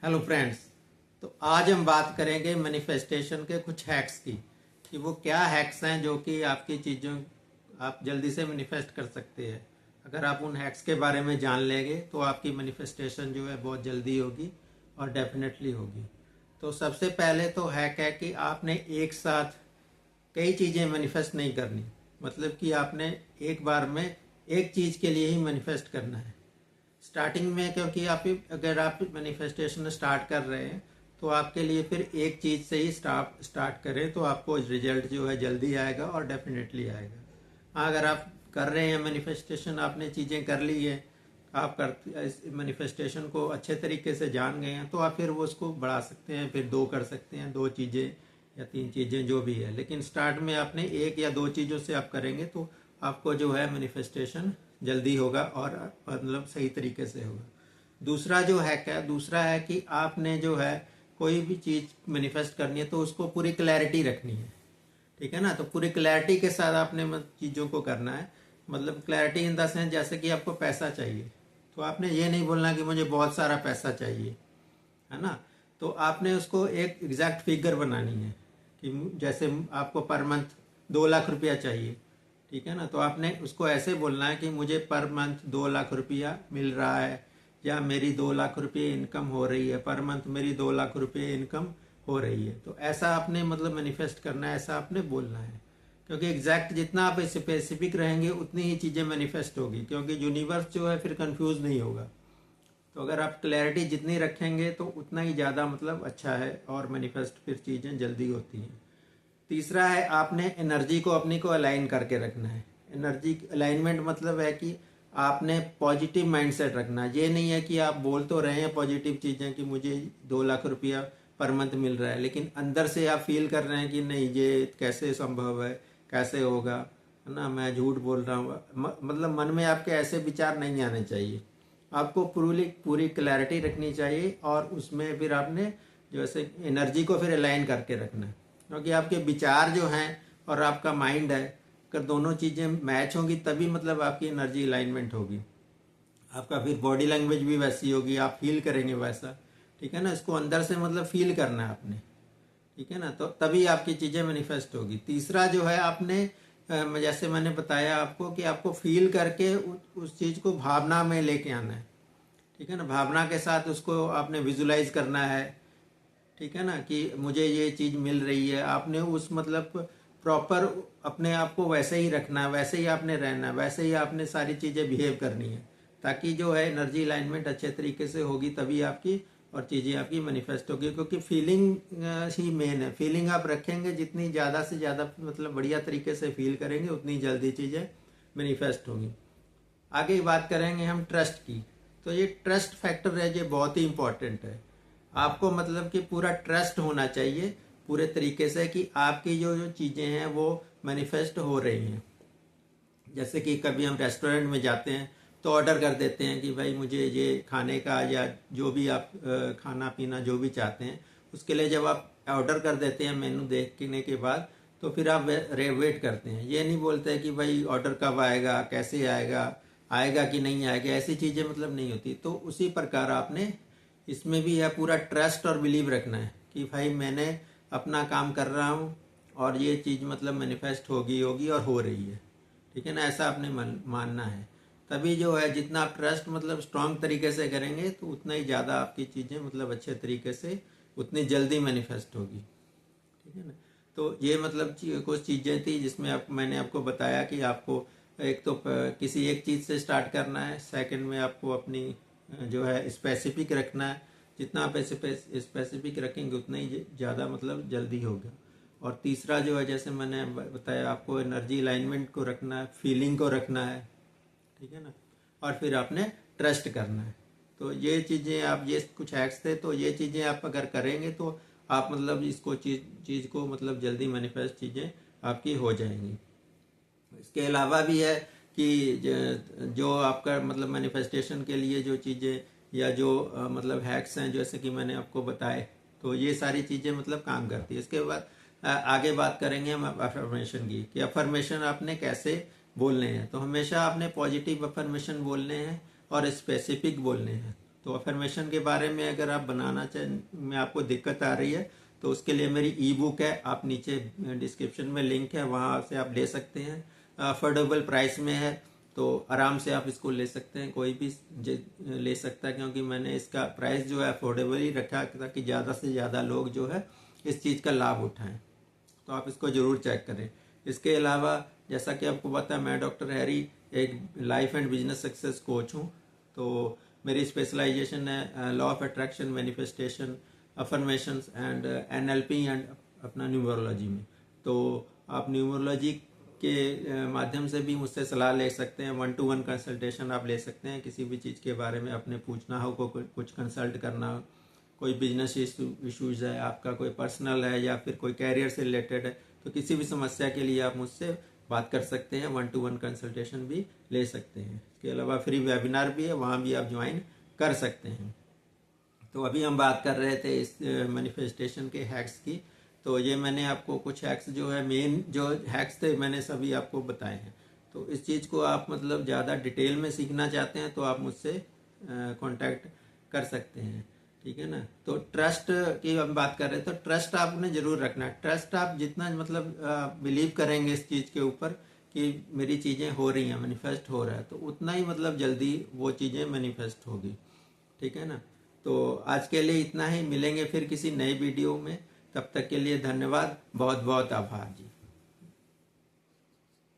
Hello friends. तो आज हम बात करेंगे मैनिफेस्टेशन के कुछ हैक्स की कि वो क्या हैक्स हैं जो कि आपकी चीज़ों आप जल्दी से मैनिफेस्ट कर सकते हैं। अगर आप उन हैक्स के बारे में जान लेंगे तो आपकी मैनिफेस्टेशन जो है बहुत जल्दी होगी और डेफिनेटली होगी। तो सबसे पहले तो हैक है कि आपने एक साथ कई चीज़ें मैनिफेस्ट नहीं करनी। मतलब कि आपने एक बार में एक चीज़ के लिए ही मैनिफेस्ट करना है स्टार्टिंग में, क्योंकि अगर आप मैनिफेस्टेशन स्टार्ट कर रहे हैं तो आपके लिए फिर एक चीज़ से ही स्टार्ट करें तो आपको रिजल्ट जो है जल्दी आएगा और डेफिनेटली आएगा। हाँ, अगर आप कर रहे हैं मैनिफेस्टेशन, आपने चीज़ें कर ली है, आप कर मैनिफेस्टेशन को अच्छे तरीके से जान गए हैं तो आप फिर वो उसको बढ़ा सकते हैं, फिर दो कर सकते हैं, दो चीज़ें या तीन चीज़ें जो भी है। लेकिन स्टार्ट में आपने एक या दो चीज़ों से आप करेंगे तो आपको जो है मैनिफेस्टेशन जल्दी होगा और मतलब सही तरीके से होगा। दूसरा जो हैक है, दूसरा है कि आपने जो है कोई भी चीज़ मैनिफेस्ट करनी है तो उसको पूरी क्लैरिटी रखनी है। ठीक है ना। तो पूरी क्लैरिटी के साथ आपने चीज़ों को करना है। मतलब क्लैरिटी इन द सेंस, जैसे कि आपको पैसा चाहिए तो आपने ये नहीं बोलना कि मुझे बहुत सारा पैसा चाहिए, है ना। तो आपने उसको एक एग्जैक्ट फिगर बनानी है कि जैसे आपको पर मंथ 2 लाख रुपया चाहिए। ठीक है ना। तो आपने उसको ऐसे बोलना है कि मुझे पर मंथ 2 लाख रुपया मिल रहा है या मेरी 2 लाख रुपये इनकम हो रही है, पर मंथ मेरी 2 लाख रुपये इनकम हो रही है। तो ऐसा आपने मतलब मैनिफेस्ट करना है, ऐसा आपने बोलना है। क्योंकि एग्जैक्ट जितना आप स्पेसिफिक रहेंगे उतनी ही चीज़ें मैनिफेस्ट होगी, क्योंकि यूनिवर्स जो है फिर कंफ्यूज नहीं होगा। तो अगर आप क्लैरिटी जितनी रखेंगे तो उतना ही ज़्यादा मतलब अच्छा है और मैनिफेस्ट फिर चीज़ें जल्दी होती हैं। तीसरा है, आपने एनर्जी को अपनी को अलाइन करके रखना है। एनर्जी अलाइनमेंट मतलब है कि आपने पॉजिटिव माइंडसेट रखना है। ये नहीं है कि आप बोल तो रहे हैं पॉजिटिव चीज़ें कि मुझे 2 लाख रुपया पर मंथ मिल रहा है, लेकिन अंदर से आप फील कर रहे हैं कि नहीं, ये कैसे संभव है, कैसे होगा, है ना, मैं झूठ बोल रहा हूँ। मतलब मन में आपके ऐसे विचार नहीं आने चाहिए। आपको पूरी पूरी क्लैरिटी रखनी चाहिए और उसमें फिर आपने जैसे एनर्जी को फिर अलाइन करके रखना है। क्योंकि आपके विचार जो हैं और आपका माइंड है, अगर दोनों चीज़ें मैच होंगी तभी मतलब आपकी एनर्जी अलाइनमेंट होगी। आपका फिर बॉडी लैंग्वेज भी वैसी होगी, आप फील करेंगे वैसा। ठीक है ना। इसको अंदर से मतलब फील करना है आपने। ठीक है ना। तो तभी आपकी चीज़ें मैनिफेस्ट होगी। तीसरा जो है, आपने जैसे मैंने बताया आपको कि आपको फील करके उस चीज़ को भावना में लेके आना है। ठीक है ना। भावना के साथ उसको आपने विजुलाइज करना है। ठीक है ना, कि मुझे ये चीज़ मिल रही है। आपने उस मतलब प्रॉपर अपने आप को वैसे ही रखना है, वैसे ही आपने रहना है, वैसे ही आपने सारी चीज़ें बिहेव करनी है, ताकि जो है एनर्जी अलाइनमेंट अच्छे तरीके से होगी तभी आपकी और चीज़ें आपकी मैनिफेस्ट होगी। क्योंकि फीलिंग ही मेन है। फीलिंग आप रखेंगे, जितनी ज़्यादा से ज़्यादा मतलब बढ़िया तरीके से फील करेंगे उतनी जल्दी चीज़ें मैनिफेस्ट होंगी। आगे बात करेंगे हम ट्रस्ट की। तो ये ट्रस्ट फैक्टर है, ये बहुत ही इंपॉर्टेंट है। आपको मतलब कि पूरा ट्रस्ट होना चाहिए पूरे तरीके से कि आपकी जो जो चीज़ें हैं वो मैनिफेस्ट हो रही हैं। जैसे कि कभी हम रेस्टोरेंट में जाते हैं तो ऑर्डर कर देते हैं कि भाई मुझे ये खाने का या जो भी आप खाना पीना जो भी चाहते हैं उसके लिए जब आप ऑर्डर कर देते हैं मेनू देखने के बाद, तो फिर आप वेट करते हैं। ये नहीं बोलते कि भाई ऑर्डर कब आएगा, कैसे आएगा, आएगा कि नहीं आएगा, ऐसी चीज़ें मतलब नहीं होती। तो उसी प्रकार आपने इसमें भी है पूरा ट्रस्ट और बिलीव रखना है कि भाई मैंने अपना काम कर रहा हूँ और ये चीज़ मतलब मैनिफेस्ट होगी होगी और हो रही है। ठीक है ना। ऐसा आपने मानना है। तभी जो है जितना आप ट्रस्ट मतलब स्ट्रांग तरीके से करेंगे तो उतना ही ज़्यादा आपकी चीज़ें मतलब अच्छे तरीके से उतनी जल्दी मैनिफेस्ट होगी। ठीक है ना। तो ये मतलब कुछ चीज़ें थी जिसमें मैंने आपको बताया कि आपको एक तो किसी एक चीज़ से स्टार्ट करना है। सेकंड में आपको अपनी जो है स्पेसिफिक रखना है। जितना आप स्पेसिफिक रखेंगे उतना ही ज़्यादा मतलब जल्दी होगा। और तीसरा जो है, जैसे मैंने बताया, आपको एनर्जी अलाइनमेंट को रखना है, फीलिंग को रखना है। ठीक है ना। और फिर आपने ट्रस्ट करना है। तो ये चीज़ें आप, ये कुछ हैक्स थे, तो ये चीज़ें आप अगर करेंगे तो आप मतलब इसको चीज़ को मतलब जल्दी मैनिफेस्ट चीज़ें आपकी हो जाएंगी। इसके अलावा भी है कि जो आपका मतलब मैनिफेस्टेशन के लिए जो चीज़ें या जो मतलब हैक्स हैं जैसे कि मैंने आपको बताए, तो ये सारी चीज़ें मतलब काम करती है। इसके बाद आगे बात करेंगे हम अफर्मेशन की कि अफर्मेशन आपने कैसे बोलने हैं। तो हमेशा आपने पॉजिटिव अफर्मेशन बोलने हैं और स्पेसिफिक बोलने हैं। तो अफर्मेशन के बारे में अगर आप बनाना चाहें, में आपको दिक्कत आ रही है, तो उसके लिए मेरी ई बुक है, आप नीचे डिस्क्रिप्शन में लिंक है, वहाँ से आप ले सकते हैं। अफोर्डेबल प्राइस में है, तो आराम से आप इसको ले सकते हैं, कोई भी ले सकता है, क्योंकि मैंने इसका प्राइस जो है अफोर्डेबल ही रखा ताकि ज़्यादा से ज़्यादा लोग जो है इस चीज़ का लाभ उठाएं। तो आप इसको ज़रूर चेक करें। इसके अलावा जैसा कि आपको पता है, मैं डॉक्टर हैरी एक life and business success coach हूँ। तो मेरी स्पेशलाइजेशन है law of attraction, manifestation, affirmations and NLP and अपना न्यूमरोलॉजी में। तो आप न्यूमरोलॉजी के माध्यम से भी मुझसे सलाह ले सकते हैं। 1-to-1 कंसल्टेशन आप ले सकते हैं, किसी भी चीज़ के बारे में अपने पूछना हो, को कुछ कंसल्ट करना हो, कोई बिजनेस इश्यूज है आपका, कोई पर्सनल है या फिर कोई कैरियर से रिलेटेड है, तो किसी भी समस्या के लिए आप मुझसे बात कर सकते हैं। 1-to-1 कंसल्टेशन भी ले सकते हैं। इसके अलावा फ्री वेबिनार भी है, वहाँ भी आप ज्वाइन कर सकते हैं। तो अभी हम बात कर रहे थे इस मैनिफेस्टेशन के हैक्स की। तो ये मैंने आपको कुछ हैक्स जो है, मेन जो हैक्स थे मैंने सभी आपको बताए हैं। तो इस चीज़ को आप मतलब ज़्यादा डिटेल में सीखना चाहते हैं तो आप मुझसे कांटेक्ट कर सकते हैं, ठीक है ना। तो ट्रस्ट की हम बात कर रहे हैं, तो ट्रस्ट आपने ज़रूर रखना है। ट्रस्ट आप जितना मतलब बिलीव करेंगे इस चीज़ के ऊपर कि मेरी चीज़ें हो रही हैं, मैनिफेस्ट हो रहा है, तो उतना ही मतलब जल्दी वो चीज़ें मैनिफेस्ट होगी, ठीक है ना। तो आज के लिए इतना ही, मिलेंगे फिर किसी नई वीडियो में। तब तक के लिए धन्यवाद, बहुत बहुत आभार जी।